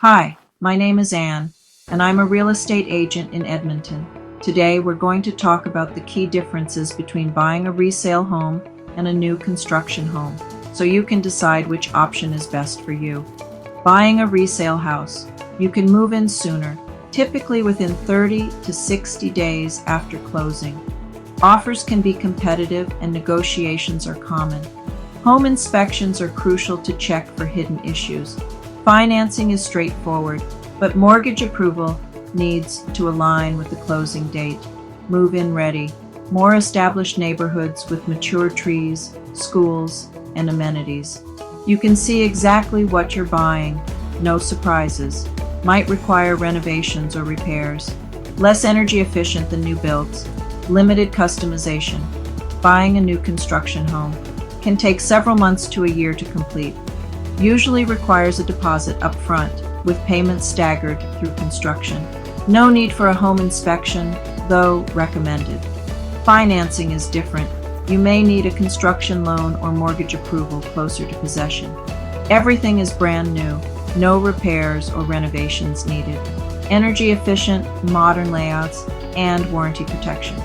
Hi, my name is Anne, and I'm a real estate agent in Edmonton. Today, we're going to talk about the key differences between buying a resale home and a new construction home, so you can decide which option is best for you. Buying a resale house. You can move in sooner, typically within 30 to 60 days after closing. Offers can be competitive and negotiations are common. Home inspections are crucial to check for hidden issues. Financing is straightforward, but mortgage approval needs to align with the closing date. Move-in ready. More established neighborhoods with mature trees, schools, and amenities. You can see exactly what you're buying. No surprises. Might require renovations or repairs. Less energy efficient than new builds. Limited customization. Buying a new construction home can take several months to a year to complete. Usually requires a deposit up front, with payments staggered through construction. No need for a home inspection, though recommended. Financing is different. You may need a construction loan or mortgage approval closer to possession. Everything is brand new, no repairs or renovations needed. Energy efficient, modern layouts, and warranty protection.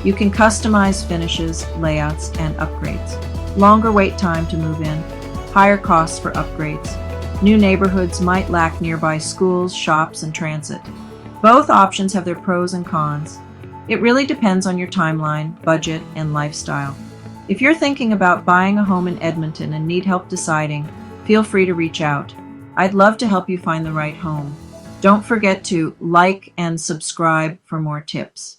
You can customize finishes, layouts, and upgrades. Longer wait time to move in. Higher costs for upgrades. New neighborhoods might lack nearby schools, shops, and transit. Both options have their pros and cons. It really depends on your timeline, budget, and lifestyle. If you're thinking about buying a home in Edmonton and need help deciding, feel free to reach out. I'd love to help you find the right home. Don't forget to like and subscribe for more tips.